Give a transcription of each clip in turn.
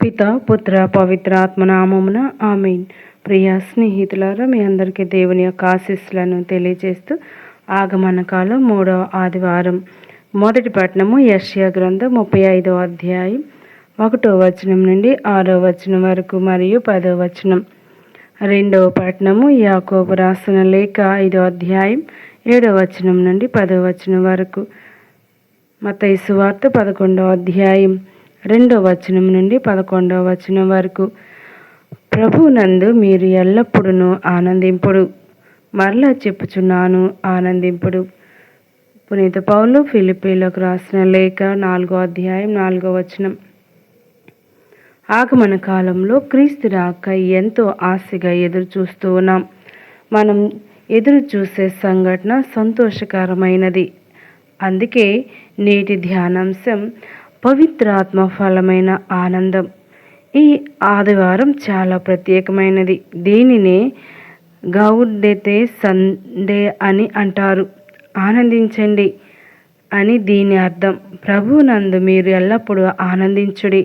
పిత పుత్ర పవిత్ర ఆత్మనామమున ఆమేన్. ప్రియ స్నేహితులారా, మీ అందరికీ దేవుని యొక్క ఆశీస్సులను తెలియజేస్తూ ఆగమన కాలం 3వ ఆదివారం మొదటి పట్టణము యెషయా గ్రంథం 35వ అధ్యాయం 1వ వచనం నుండి 6వ వచనం వరకు మరియు 10వ వచనం. రెండవ పట్టణము యాకోబు రాసిన లేఖ 5వ అధ్యాయం 7వ వచనం నుండి 10వ వచనం వరకు. మత్తయి సువార్త 11వ అధ్యాయం 2వ వచనం నుండి 11వ వచనం వరకు. ప్రభువునందు మీరు ఎల్లప్పుడూ ఆనందింపుడు, మరలా చెప్పుచున్నాను ఆనందింపుడు. పునీత పౌలు ఫిలిప్పీలకు రాసిన లేఖ 4వ అధ్యాయం 4వ వచనం. ఆగమన కాలంలో క్రీస్తు రాక ఎంతో ఆశగా ఎదురు చూస్తూ ఉన్నాం. మనం ఎదురు చూసే సంఘటన సంతోషకరమైనది. అందుకే నేటి ధ్యానాంశం పవిత్రాత్మ ఫలమైన ఆనందం. ఈ ఆదివారం చాలా ప్రత్యేకమైనది. దీనినే గౌడెతే సండే అని అంటారు. ఆనందించండి అని దీని అర్థం. ప్రభువునందు మీరు ఎల్లప్పుడూ ఆనందించుడి,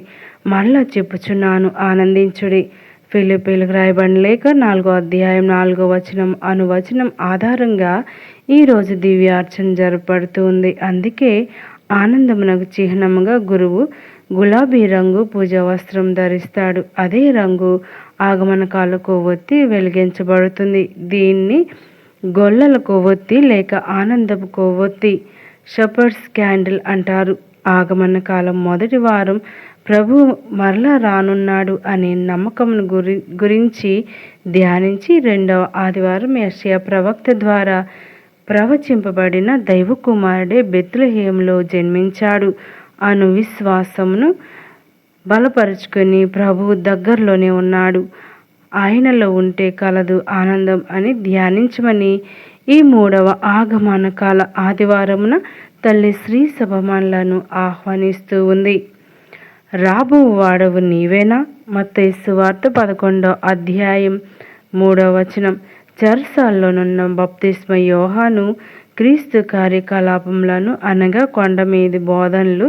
మరలా చెప్పుచున్నాను ఆనందించుడి. ఫిలిప్పీలకు రాయబడిన లేఖ 4వ అధ్యాయం 4వ వచనం అను వచనం ఆధారంగా ఈరోజు దివ్యార్చన జరపబడుతుంది. అందుకే ఆనందమునకు చిహ్నముగా గురువు గులాబీ రంగు పూజా వస్త్రం ధరిస్తాడు. అదే రంగు ఆగమనకాల కొవ్వొత్తి వెలిగించబడుతుంది. దీన్ని గొల్లల కొవ్వొత్తి లేక ఆనందపు కొవ్వొత్తి, షెపర్డ్స్ క్యాండిల్ అంటారు. ఆగమన కాలం మొదటి వారం ప్రభు మరలా రానున్నాడు అనే నమ్మకమును గురించి ధ్యానించి, రెండవ ఆదివారం యెషయా ప్రవక్త ద్వారా ప్రవచింపబడిన దైవ కుమారుడే బెత్లెహేములో జన్మించాడు అను విశ్వాసమును బలపరుచుకొని ప్రభువు దగ్గరలోనే ఉన్నాడు, ఆయనలో ఉంటే కలదు ఆనందం అని ధ్యానించమని ఈ 3వ ఆగమన కాల ఆదివారమున తల్లి శ్రీ సభ మనలను ఆహ్వానిస్తూ ఉంది. రాబో వాడవు నీవేనా? మత్తయి సువార్త 11వ అధ్యాయం 3వ వచనం. చెరసాల్లోనున్న బప్తిస్మ యోహాను క్రీస్తు కార్యకలాపములను అనగా కొండ మీది బోధనలు,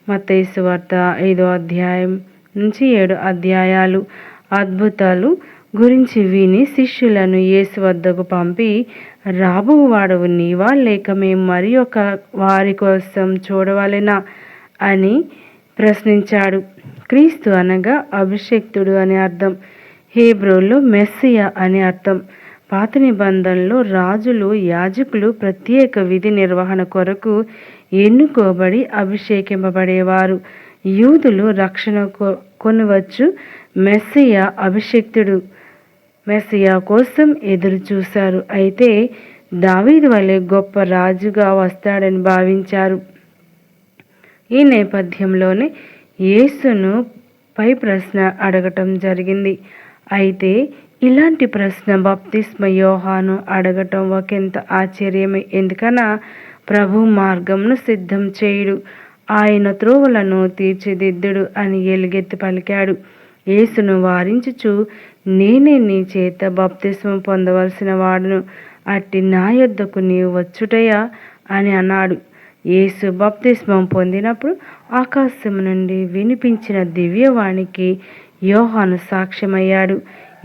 మత్తయి సువార్త 5వ అధ్యాయం నుంచి 7 అధ్యాయాలు అద్భుతాలు గురించి విని శిష్యులను యేసు వద్దకు పంపి, రాబో వాడవు నీవా, లేక మేము మరి ఒక వారి కోసం చూడవలెనా అని ప్రశ్నించాడు. క్రీస్తు అనగా అభిషిక్తుడు అని అర్థం. హీబ్రూలో మెస్సియా అని అర్థం. పాత నిబంధనలో రాజులు, యాజకులు ప్రత్యేక విధి నిర్వహణ కొరకు ఎన్నుకోబడి అభిషేకింపబడేవారు. యూదులు రక్షణ కొనవచ్చు. మెస్సియా అభిషిక్తుడు మెస్సియా కోసం ఎదురు చూశారు. అయితే దావీదు వలె గొప్ప రాజుగా వస్తాడని భావించారు. ఈ నేపథ్యంలోనే యేసును పై ప్రశ్న అడగటం జరిగింది. అయితే ఇలాంటి ప్రశ్న బప్తిస్మ యోహాను అడగటం ఒకంత ఆశ్చర్యమే. ఎందుకన్నా ప్రభు మార్గంను సిద్ధం చేయుడు, ఆయన త్రోవలను తీర్చిదిద్దుడు అని ఎలుగెత్తి పలికాడు. యేసును వారించుచు, నేనే నీ చేత బప్తిస్మం పొందవలసిన వాడును, అట్టి నా యొద్దకు నీవు వచ్చుటయా అని అన్నాడు. యేసు బప్తిస్మం పొందినప్పుడు ఆకాశం నుండి వినిపించిన దివ్యవాణికి యోహాను సాక్ష్యమయ్యాడు.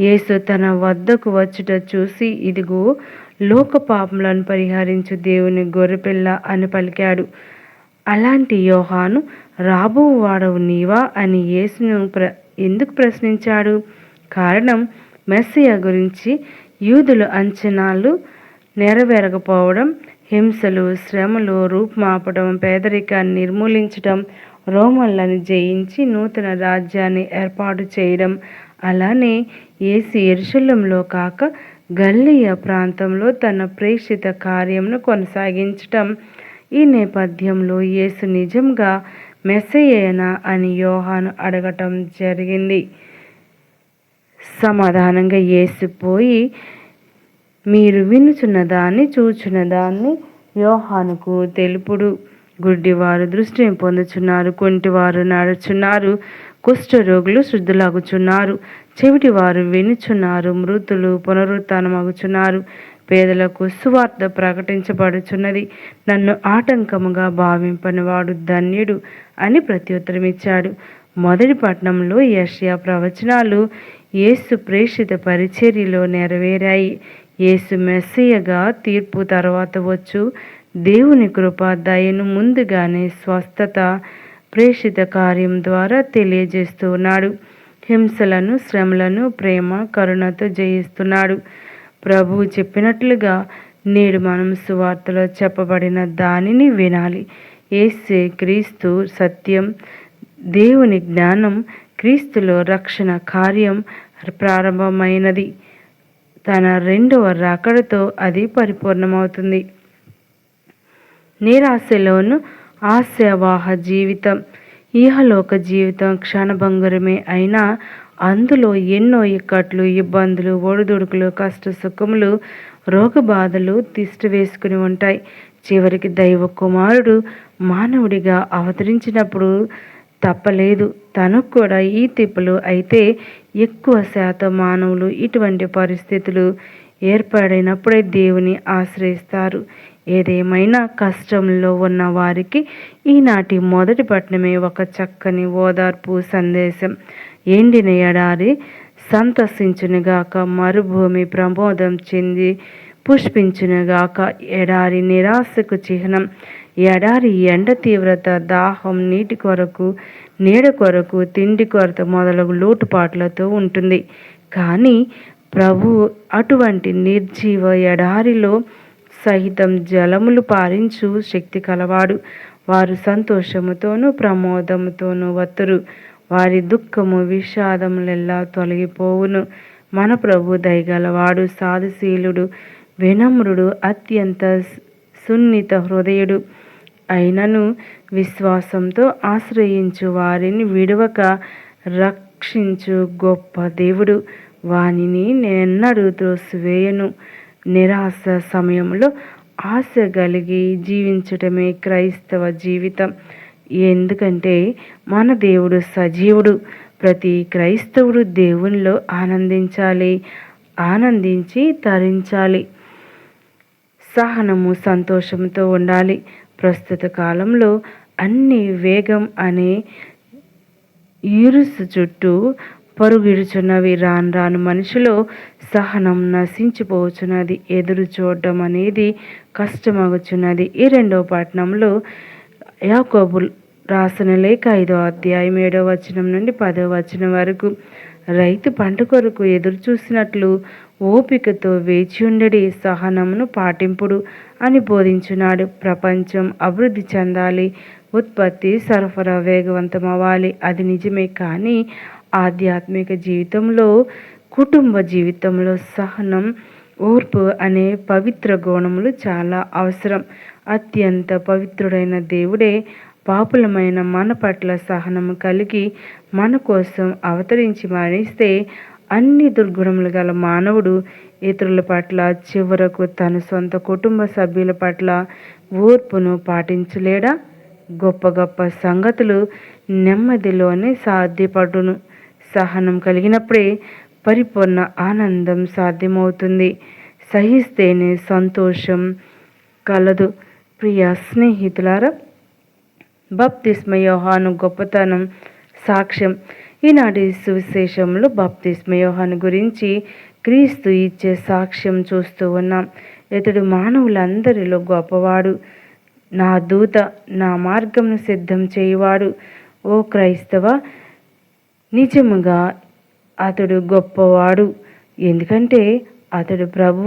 యేసు తన వద్దకు వచ్చుట చూసి, ఇదిగో లోక పాపములను పరిహరించు దేవుని గొర్రెపిల్ల అని పలికాడు. అలాంటి యోహాను రాబో వాడవు నీవా అని యేసును ఎందుకు ప్రశ్నించాడు? కారణం, మెస్సియా గురించి యూదుల అంచనాలు నెరవేరకపోవడం, హింసలు, శ్రమలు రూపుమాపడం, పేదరికాన్ని నిర్మూలించడం, రోమన్లను జయించి నూతన రాజ్యాన్ని ఏర్పాటు చేయడం. అలానే యేసు యెరూషలేములో కాక గలిలయ ప్రాంతంలో తన ప్రేషిత కార్యమును కొనసాగించటం. ఈ నేపథ్యంలో యేసు నిజంగా మెస్సియేనా అని యోహాను అడగటం జరిగింది. సమాధానంగా యేసు పోయి, మీరు వినుచున్నదాన్ని చూచున్నదాన్ని యోహానుకు తెలుపుడు. గుడ్డివారు దృష్టిని పొందుచున్నారు, కుంటివారు నడుచున్నారు, కుష్ఠరోగులు శుద్ధులగుచున్నారు, చెవిటివారు వినుచున్నారు, మృతులు పునరుత్థానమగుచున్నారు, పేదలకు సువార్త ప్రకటించబడుచున్నది, నన్ను ఆటంకముగా భావింపని వాడు ధన్యుడు అని ప్రత్యుత్తరమిచ్చాడు. మొదటి పట్టణంలో యెషయా ప్రవచనాలు యేసు ప్రేషిత పరిచర్యలో నెరవేరాయి. యేసు మెస్సియగా తీర్పు తర్వాత వచ్చు దేవుని కృప దయను ముందుగానే స్వస్థత ప్రేషిత కార్యం ద్వారా తెలియజేస్తూ ఉన్నాడు. హింసలను, శ్రమలను ప్రేమ, కరుణతో జయిస్తున్నాడు. ప్రభువు చెప్పినట్లుగా నేడు మనం సువార్తలో చెప్పబడిన దానిని వినాలి. యేసే క్రీస్తు సత్యం, దేవుని జ్ఞానం, క్రీస్తులో రక్షణ కార్యం ప్రారంభమైనది. తన రెండవ రాకడతో అది పరిపూర్ణమవుతుంది. నిరాశలోను ఆశావాహ జీవితం. ఇహలోక జీవితం క్షణభంగురమే అయినా అందులో ఎన్నో ఇక్కట్లు, ఇబ్బందులు, ఒడిదుడుకులు, కష్ట సుఖములు, రోగబాధలు తిష్ట వేసుకుని ఉంటాయి. చివరికి దైవ కుమారుడు మానవుడిగా అవతరించినప్పుడు తప్పలేదు తనకు కూడా ఈ తిప్పులు. అయితే ఎక్కువ శాతం మానవులు ఇటువంటి పరిస్థితులు ఏర్పడినప్పుడే దేవుని ఆశ్రయిస్తారు. ఏదేమైనా కష్టంలో ఉన్న వారికి ఈనాటి మొదటి పట్టణమే ఒక చక్కని ఓదార్పు సందేశం. ఎండిన ఎడారి సంతసించునుగాక, మరుభూమి ప్రమోదం చెంది పుష్పించునుగాక. ఎడారి నిరాశకు చిహ్నం. ఎడారి ఎండ తీవ్రత, దాహం, నీటి కొరకు, నీడ కొరకు, తిండి కొరత మొదలగు లోటుపాట్లతో ఉంటుంది. కానీ ప్రభు అటువంటి నిర్జీవ ఎడారిలో సహితం జలములు పారించు శక్తి కలవాడు. వారు సంతోషముతోనూ ప్రమోదముతోనూ వత్తురు. వారి దుఃఖము విషాదములెల్లా తొలగిపోవును. మన ప్రభు దయగలవాడు, సాధుశీలుడు, వినమ్రుడు, అత్యంత సున్నిత హృదయుడు. అయినను విశ్వాసంతో ఆశ్రయించు వారిని విడవక రక్షించు గొప్ప దేవుడు. వానిని నేనెన్నడూ త్రోసివేయను. నిరాశ సమయంలో ఆశ కలిగి జీవించటమే క్రైస్తవ జీవితం. ఎందుకంటే మన దేవుడు సజీవుడు. ప్రతి క్రైస్తవుడు దేవునిలో ఆనందించాలి, ఆనందించి తరించాలి. సహనము, సంతోషంతో ఉండాలి. ప్రస్తుత కాలంలో అన్ని వేగం అనే ఇరుసు చుట్టూ పరుగిడుచున్నవి. రాను రాను మనిషిలో సహనం నశించిపోచున్నది. ఎదురు చూడడం అనేది కష్టమగుచున్నది. ఈ రెండవ పట్టణంలో యాకోబు రాసిన లేఖ 5వ అధ్యాయం 7వ వచనం నుండి 10వ వచనం వరకు, రైతు పంట కొరకు ఎదురు చూసినట్లు ఓపికతో వేచియుండడి, సహనమును పాటింపుడు అని బోధించున్నాడు. ప్రపంచం అభివృద్ధి చెందాలి, ఉత్పత్తి సరఫరా వేగవంతమవ్వాలి. అది నిజమే. కానీ ఆధ్యాత్మిక జీవితంలో, కుటుంబ జీవితంలో సహనం, ఓర్పు అనే పవిత్ర గుణములు చాలా అవసరం. అత్యంత పవిత్రుడైన దేవుడే పాపులమైన మన పట్ల సహనము కలిగి మన కోసం అవతరించి మరణిస్తే అన్ని దుర్గుణములు గల మానవుడు ఇతరుల పట్ల, చివరకు తన సొంత కుటుంబ సభ్యుల పట్ల ఓర్పును పాటించలేడా? గొప్ప గొప్ప సంగతులు నెమ్మదిలోనే సాధ్యపడును. సహనం కలిగినప్పుడే పరిపూర్ణ ఆనందం సాధ్యమవుతుంది. సహిస్తేనే సంతోషం కలదు. ప్రియ స్నేహితులారా, బాప్తిస్మ యోహాను గొప్పతనం సాక్ష్యం. ఈనాటి సువిశేషంలో బాప్తిస్మ యోహాను గురించి క్రీస్తు ఇచ్చే సాక్ష్యం చూస్తూ ఉన్నాం. ఇతడు మానవులందరిలో గొప్పవాడు, నా దూత, నా మార్గంను సిద్ధం చేయువాడు. ఓ క్రైస్తవ, నిజముగా అతడు గొప్పవాడు. ఎందుకంటే అతడు ప్రభు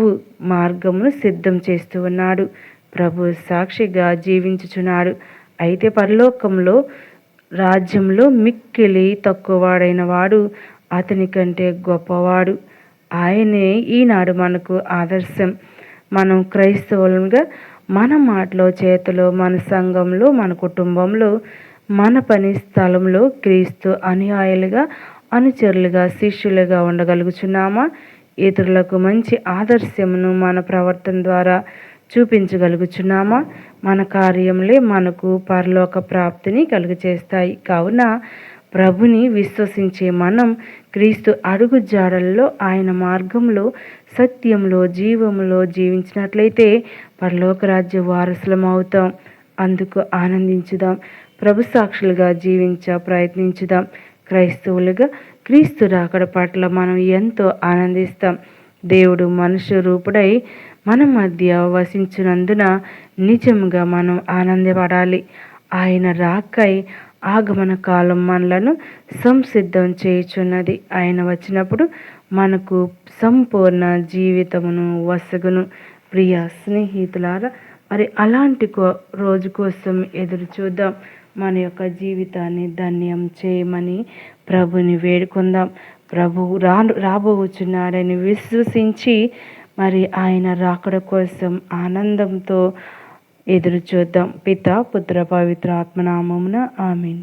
మార్గమును సిద్ధం చేస్తూ ఉన్నాడు. ప్రభు సాక్షిగా జీవించుచున్నాడు. అయితే పరలోకంలో, రాజ్యంలో మిక్కిలి తక్కువవాడైన వాడు అతని కంటే గొప్పవాడు. ఆయనే ఈనాడు మనకు ఆదర్శం. మనం క్రైస్తవులుగా మన మాటలో, చేతిలో, మన సంఘంలో, మన కుటుంబంలో, మన పని స్థలంలో క్రీస్తు అనుయాయులుగా, అనుచరులుగా, శిష్యులుగా ఉండగలుగుచున్నామా? ఇతరులకు మంచి ఆదర్శమును మన ప్రవర్తన ద్వారా చూపించగలుగుచున్నామా? మన కార్యములే మనకు పరలోక ప్రాప్తిని కలుగచేస్తాయి. కావున ప్రభుని విశ్వసించే మనం క్రీస్తు అడుగు జాడల్లో, ఆయన మార్గంలో, సత్యంలో, జీవములో జీవించినట్లయితే పరలోక రాజ్య వారసులం అవుతాం. అందుకు ఆనందించుదాం. ప్రభు సాక్షులుగా ప్రయత్నించుదాం. క్రైస్తవులుగా క్రీస్తు రాకడ పట్ల మనం ఎంతో ఆనందిస్తాం. దేవుడు మనుష్య రూపుడై మన మధ్య వసించినందున నిజంగా మనం ఆనందపడాలి. ఆయన రాకై ఆగమన కాలం మనలను సంసిద్ధం చేయుచున్నది. ఆయన వచ్చినప్పుడు మనకు సంపూర్ణ జీవితమును వసగును. ప్రియ స్నేహితులారా, మరి అలాంటి రోజు కోసం ఎదురు చూద్దాం. మన యొక్క జీవితాన్ని ధన్యం చేయమని ప్రభుని వేడుకుందాం. ప్రభు రాబోచున్నాడని విశ్వసించి మరి ఆయన రాకడ కోసం ఆనందంతో ఎదురు చూద్దాం. పిత పుత్ర పవిత్ర ఆత్మనామమున ఆమేన్.